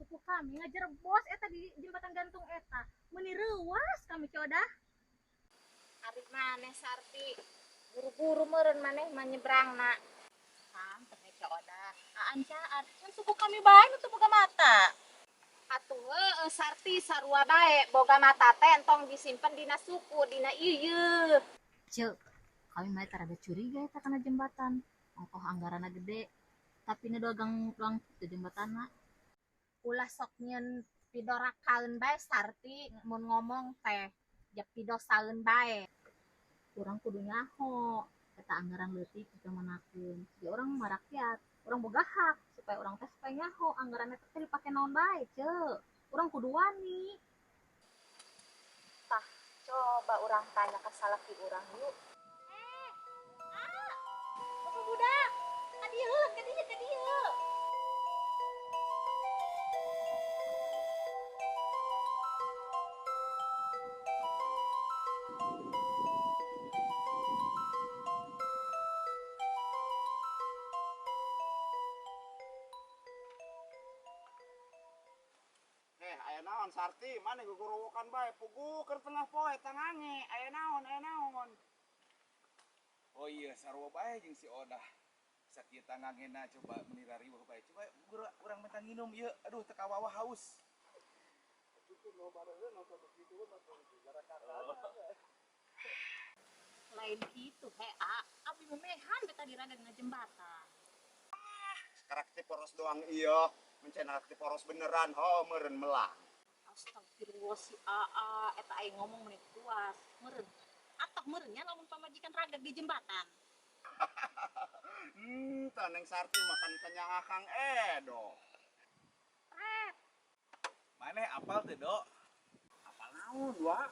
Suku kami ngajar bos eta di jembatan gantung eta meni reuas kami codah. Ari maneh Sarti buru-buru meureun maneh menyeberangna. Teh codah aan caat kan suku kami bae nu teu boga mata. Atuh Sarti sarua bae boga mata teh entong disimpen dina suku dina ieu. Cek, kami mah rada curiga eta kana jembatan. Ongkoh anggaranna gede, tapi nu dagang langkung teh jembatanna. Ulah sok nyieun pidorakaeun bae Sarti mun ngomong teh jep pidosaeun bae. Urang kudu nyaho eta anggaran leutik dikemenakeun. Ya urang mah rakyat, urang boga hak supaya urang teh supaya nyaho anggaran eta teh dipake naon bae, cek. Urang kudu wani. Tah, coba urang tanya ka salaki urang yuk. Bapak budak, kadieu, kadieu. Aya naon Sarti, mana guguruwokan bae, pugukeun tengah poe tangange, aya naon, aya naon. Oh iya, sarua bae jeung si Odah. Sakieu tangangena coba menira riweuh bae. Coba urang minta nginum ieu. Aduh teu kawawa haus. Lain kitu hea, abdi memehan beta diragad na jembatan. Karakter poros doang iya, mencen karakter poros beneran, ho meureun melang. Astagfirullah si Aa, eta aing ngomong menit luas. Meureun. Atoh meureunnya lamun pamajikan ragad di jembatan. Neng Sarti makan kenyang Kang Edo. Maneh apal teh, Dok? Apal naon, Wak?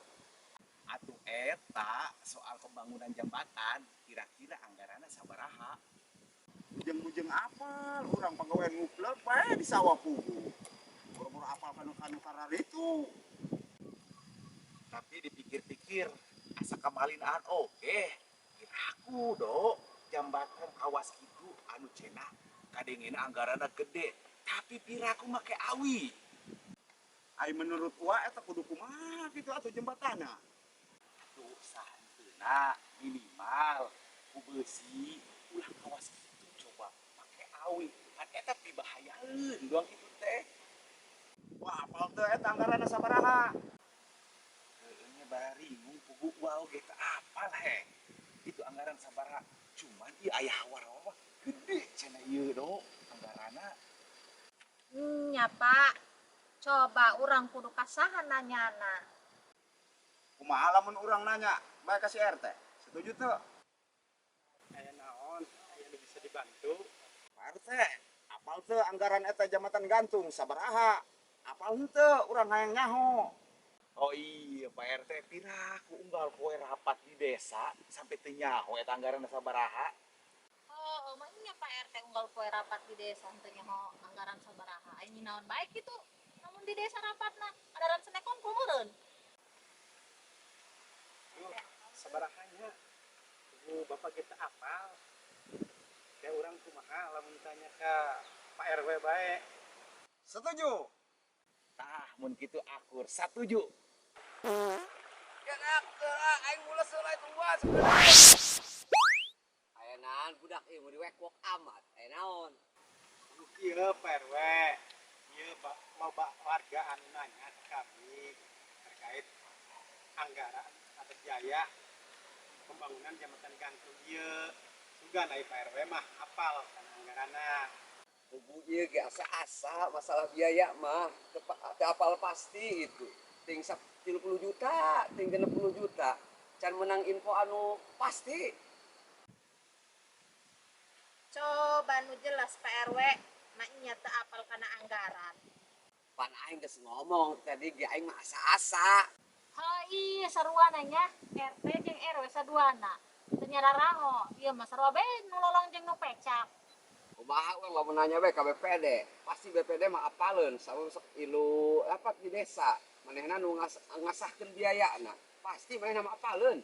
Atuh eta soal pembangunan jembatan, kira-kira anggaranna sabaraha? Bujeng-bujeng apal, urang pagawean nguplek bae di sawah pugu. Boro-boro apal kanu-kanu karar itu. Tapi dipikir-pikir, asa kamalinaan oke. Kiraku, Dok, jambatan awas kitu anu cenah kadengena anggaranna gede, tapi piraku make awi. Ai menurut wa eta kudu kumaha kitu atuh jembatanna? Atuh sahenteuna minimal ku beusi ulah awas kitu coba make awi. Kan eta pibahayaeun doang kitu teh. Wah, apal teu eta anggaranna sabaraha? Heueuh nya baringung pugu wa oge teu apal he. Itu anggaran sabaraha? Cuman ieu aya hawar-hawar gede cenah ieu do anggaranna. Nya Pak. Coba urang kudu kasahan nanyana. Kumaha lamun urang nanya, bae ka si RT. Setuju teu? Aya naon? Aya nu bisa dibantu? Pak RT, apal teu anggaran eta jambatan gantung sabaraha? Apal henteu urang hayang nyaho. Oh iya Pak RT, piraku unggal poe rapat di desa sampai teu nyaho eta anggaran sabaraha. Oh, emangnya Pak RT unggal poe rapat di desa teu nyaho anggaran sabaraha. Aing naon baik kitu. Namun di desa rapatna adaran senekon kumeureun. Sabarahanya? Bu Bapak kita apal. Ya urang kumaha lamun tanya ka Pak RW bae. Setuju? Tah, mun kitu akur satuju. Gerak aing mules heula itu luas. Aya naon budak ieu mau diwekwok amat. Aya naon? Ieu Pak RW. Ieu warga anu nanya ke kami terkait anggaran atau biaya pembangunan jembatan gantung ieu. Sugan ai Pak RW mah apal kana anggaranna. Pugu ieu ge asa-asa masalah biaya mah teu apal pasti itu. Ting 30 juta, ting 60 juta. Can menang info anu pasti. Coba nu jelas Pak RW, mak nya teu apal kana anggaran. Pan aing geus ngomong tadi ge aing mah asa-asa. Ha iya saruana nya RT jeung RW saduana. Teu nyararaho, ieu mah sarua bae nu lolong jeung nu pecak. Kumaha urang lamun nanya bae ka BPD. Pasti BPD mah apaleun samun sok ilu rapat di desa. Manehna nu ngasahkeun biayana. Pasti manehna mah apaleun.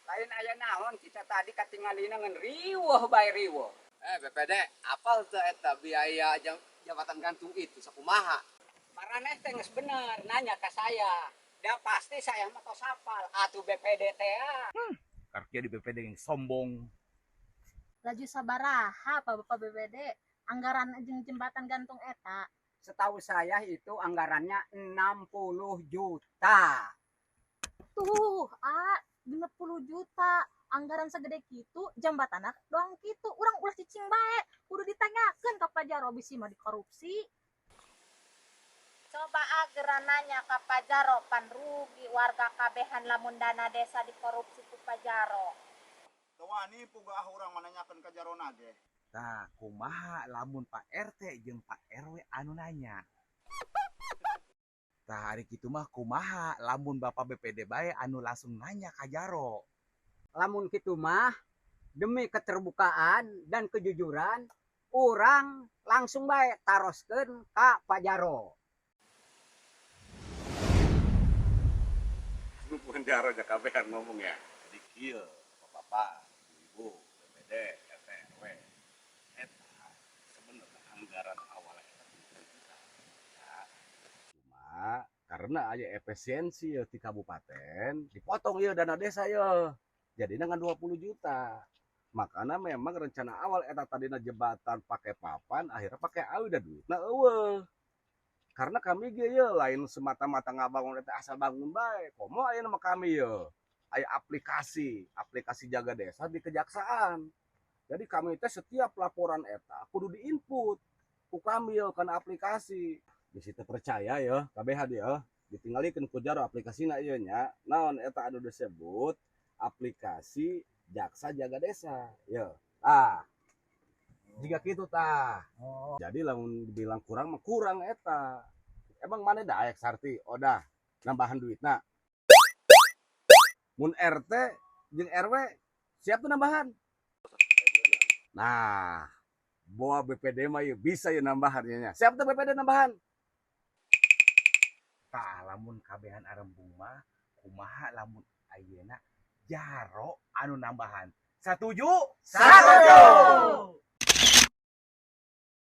Lain aya naon kita tadi katingalina ngan riweuh bae riweuh. BPD, apal tuh eta biaya jabatan gantung itu sakumaha? Maraneh teh geus bener nanya ke saya. Dah pasti saya mah tos hafal atuh BPD teh. Karkia di BPD yang sombong. Laju sabaraha apa Bapak BPD anggaran jeung jembatan gantung eta? Setahu saya itu anggarannya 60 juta. Tuh, 60 juta. Anggaran segede kitu, jambatan doang kitu. Urang ulah cicing bae. Kudu ditanyakeun ka Pajaro bisi mah dikorupsi. Coba ageran nanya ka Pajaro pan rugi warga kabehan lamun dana desa dikorupsi ku Pajaro. Tawani punggah urang menanyakan ke Jarona ge. Nah, kumaha lamun Pak RT jeung Pak RW anu nanya. Tah hari kitu mah kumaha lamun Bapak BPD bae anu langsung nanya ka Jaro. Lamun kitu mah demi keterbukaan dan kejujuran orang langsung bae taroskeun ka Pajaro. Numpun Jaro nya kabehan ngomong ya. Jadi kieu, Bapak, Ibu, BPD, RT, RW. Eta sebenarnya anggaran awalnya eta kita. Ya. Cuma karena aya efisiensi ya di kabupaten, dipotong ya dana desa ya. Jadi dengan 20 juta. Makanya memang rencana awal eta tadina jembatan pakai papan, akhirnya pakai awi dan duitna eueuh. Karena kami ge ya lain semata-mata ngabangun eta asal bangun bae. Komo aya nama kami ya. Aya aplikasi jaga desa di kejaksaan. Jadi kami teh setiap laporan eta kudu diinput ku kami ya kana aplikasi. Di situ percaya ya kabehan ya. Ditinggalikeun ku Jaro aplikasina ieu nya. Naon eta anu disebut aplikasi jaksa jaga desa ya jika gitu tah jadi lamun dibilang kurang mah kurang eta emang mana daek sarti odah nambahan duitna mun RT jeung RW siap tuh nambahan nah bawa BPD mah ya bisa ya nambahannya siap tuh BPD nambahan tah lamun kabehan arembung mah kumaha lamun ayeuna Jaro anu nambahan. Setuju? Setuju.